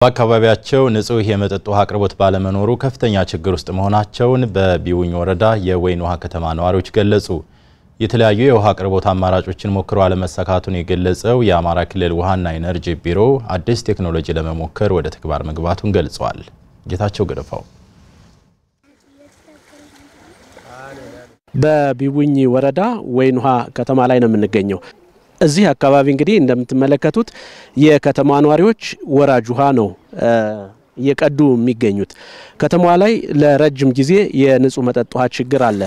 በአካባቢያቸው ንጹህ የመጠጥ ውሃ አቅርቦት ባለመኖሩ ከፍተኛ ችግር ውስጥ መሆናቸውን በቢውኝ ወረዳ የወይን ውሃ ከተማ ነዋሪዎች ገለጹ። የተለያዩ የውሃ አቅርቦት አማራጮችን ሞክሮ አለመሳካቱን የገለጸው የአማራ ክልል ውሃና ኢነርጂ ቢሮ አዲስ ቴክኖሎጂ ለመሞከር ወደ ተግባር መግባቱን ገልጿል። ጌታቸው ገደፋው በቢውኝ ወረዳ ወይን ውሃ ከተማ ላይ ነው የምንገኘው። እዚህ አካባቢ እንግዲህ እንደምትመለከቱት የከተማ ነዋሪዎች ወራጅ ውሃ ነው እየቀዱ የሚገኙት። ከተማዋ ላይ ለረጅም ጊዜ የንጹህ መጠጥ ውሃ ችግር አለ።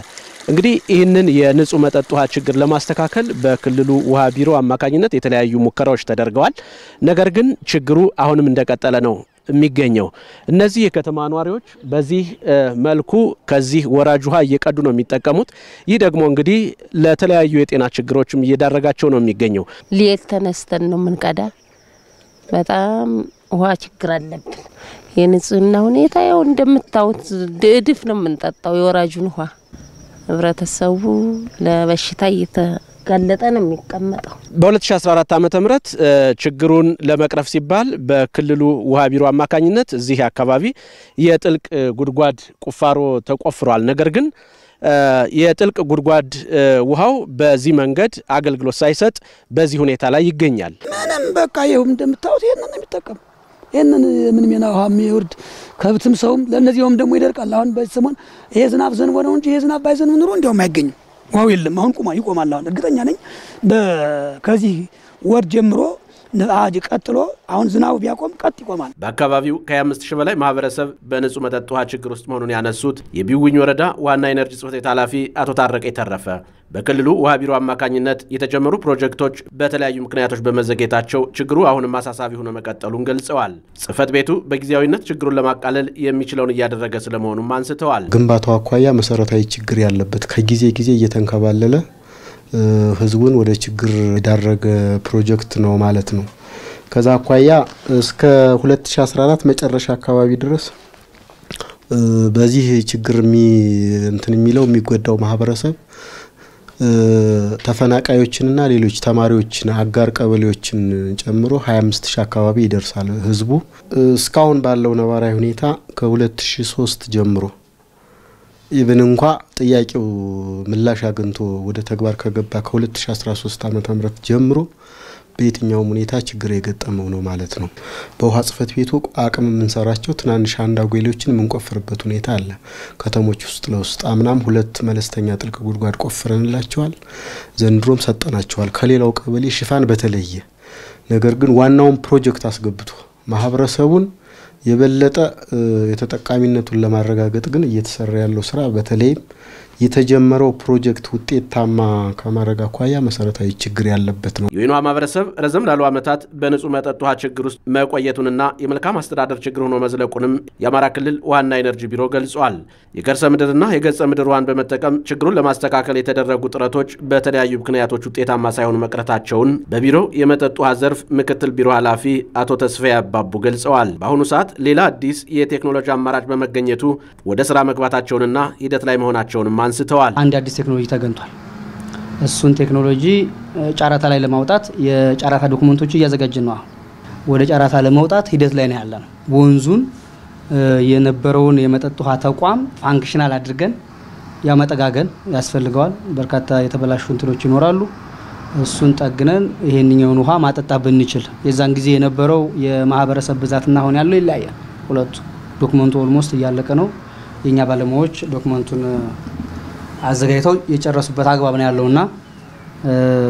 እንግዲህ ይህንን የንጹህ መጠጥ ውሃ ችግር ለማስተካከል በክልሉ ውሃ ቢሮ አማካኝነት የተለያዩ ሙከራዎች ተደርገዋል። ነገር ግን ችግሩ አሁንም እንደቀጠለ ነው የሚገኘው። እነዚህ የከተማ ነዋሪዎች በዚህ መልኩ ከዚህ ወራጅ ውሃ እየቀዱ ነው የሚጠቀሙት። ይህ ደግሞ እንግዲህ ለተለያዩ የጤና ችግሮችም እየዳረጋቸው ነው የሚገኘው። ሌት ተነስተን ነው የምንቀዳ። በጣም ውሃ ችግር አለብን። የንጽህና ሁኔታ ያው እንደምታዩት ድድፍ ነው የምንጠጣው የወራጁን ውሃ። ህብረተሰቡ ለበሽታ እየተጋለጠ ነው የሚቀመጠው። በ2014 ዓመተ ምህረት ችግሩን ለመቅረፍ ሲባል በክልሉ ውሃ ቢሮ አማካኝነት እዚህ አካባቢ የጥልቅ ጉድጓድ ቁፋሮ ተቆፍሯል። ነገር ግን የጥልቅ ጉድጓድ ውሃው በዚህ መንገድ አገልግሎት ሳይሰጥ በዚህ ሁኔታ ላይ ይገኛል። ምንም በቃ ይሁን እንደምታዩት ይሄንን ነው የሚጠቀም። ይሄንን ምን ሚና ውሃ የሚወርድ ከብትም ሰውም ለነዚህም ደግሞ ይደርቃል። አሁን በሰሞን ይሄ ዝናብ ዘንቦ ነው እንጂ ይሄ ዝናብ ባይዘንብ ኑሮ እንደውም አይገኝም። ዋው የለም። አሁን ይቆማል። አሁን እርግጠኛ ነኝ ከዚህ ወር ጀምሮ ነአጅ ቀጥሎ አሁን ዝናቡ ቢያቆም ቀጥ ይቆማል። በአካባቢው ከ5000 በላይ ማህበረሰብ በንጹህ መጠጥ ውሃ ችግር ውስጥ መሆኑን ያነሱት የቢውኝ ወረዳ ዋና ኢነርጂ ጽሕፈት ቤት ኃላፊ አቶ ታረቀ ተረፈ በክልሉ ውሃ ቢሮ አማካኝነት የተጀመሩ ፕሮጀክቶች በተለያዩ ምክንያቶች በመዘግየታቸው ችግሩ አሁንም አሳሳቢ ሆኖ መቀጠሉን ገልጸዋል። ጽሕፈት ቤቱ በጊዜያዊነት ችግሩን ለማቃለል የሚችለውን እያደረገ ስለመሆኑም አንስተዋል። ግንባታው አኳያ መሰረታዊ ችግር ያለበት ከጊዜ ጊዜ እየተንከባለለ ህዝቡን ወደ ችግር የዳረገ ፕሮጀክት ነው ማለት ነው። ከዛ አኳያ እስከ 2014 መጨረሻ አካባቢ ድረስ በዚህ ችግር የሚለው የሚጎዳው ማህበረሰብ ተፈናቃዮችንና ሌሎች ተማሪዎችን አጋር ቀበሌዎችን ጨምሮ 25000 አካባቢ ይደርሳል ህዝቡ። እስካሁን ባለው ነባራዊ ሁኔታ ከ2003 ጀምሮ ኢቭን እንኳ ጥያቄው ምላሽ አግኝቶ ወደ ተግባር ከገባ ከ2013 ዓመተ ምህረት ጀምሮ በየትኛው ሁኔታ ችግር የገጠመው ነው ማለት ነው። በውሃ ጽሕፈት ቤቱ አቅም የምንሰራቸው ትናንሽ አንዳጎሌዎችን የምንቆፍርበት ሁኔታ አለ። ከተሞች ውስጥ ለውስጥ አምናም 2 መለስተኛ ጥልቅ ጉድጓድ ቆፍረንላቸዋል። ዘንድሮም ሰጠናቸዋል ከሌላው ቀበሌ ሽፋን በተለየ። ነገር ግን ዋናውን ፕሮጀክት አስገብቶ ማህበረሰቡን የበለጠ የተጠቃሚነቱን ለማረጋገጥ ግን እየተሰራ ያለው ስራ በተለይ የተጀመረው ፕሮጀክት ውጤታማ ከማረጋ አኳያ መሰረታዊ ችግር ያለበት ነው። የወይን ውሃ ማህበረሰብ ረዘም ላሉ ዓመታት በንጹህ መጠጥ ውሃ ችግር ውስጥ መቆየቱንና የመልካም አስተዳደር ችግር ሆኖ መዝለቁንም የአማራ ክልል ውሃና ኢነርጂ ቢሮ ገልጿል። የከርሰ ምድርና የገጸ ምድር ውሃን በመጠቀም ችግሩን ለማስተካከል የተደረጉ ጥረቶች በተለያዩ ምክንያቶች ውጤታማ ሳይሆኑ መቅረታቸውን በቢሮው የመጠጥ ውሃ ዘርፍ ምክትል ቢሮ ኃላፊ አቶ ተስፋዬ አባቡ ገልጸዋል። በአሁኑ ሰዓት ሌላ አዲስ የቴክኖሎጂ አማራጭ በመገኘቱ ወደ ስራ መግባታቸውንና ሂደት ላይ መሆናቸውንም አንስተዋል። አንድ አዲስ ቴክኖሎጂ ተገኝቷል። እሱን ቴክኖሎጂ ጫራታ ላይ ለማውጣት የጫራታ ዶክመንቶች እያዘጋጀን ነው። ወደ ጫራታ ለማውጣት ሂደት ላይ ነው ያለነው። ወንዙን የነበረውን የመጠጥ ውሃ ተቋም ፋንክሽናል አድርገን ያመጠጋገን ያስፈልገዋል። በርካታ የተበላሹ እንትኖች ይኖራሉ። እሱን ጠግነን ይሄንኛውን ውሃ ማጠጣ ብንችል የዛን ጊዜ የነበረው የማህበረሰብ ብዛትና አሁን ያለው ይለያያል። ሁለቱ ዶክመንቱ ኦልሞስት እያለቀ ነው። የኛ ባለሙያዎች ዶክመንቱን አዘጋጅተው የጨረሱበት አግባብ ነው ያለውና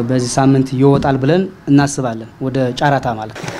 በዚህ ሳምንት ይወጣል ብለን እናስባለን ወደ ጫራታ ማለት ነው።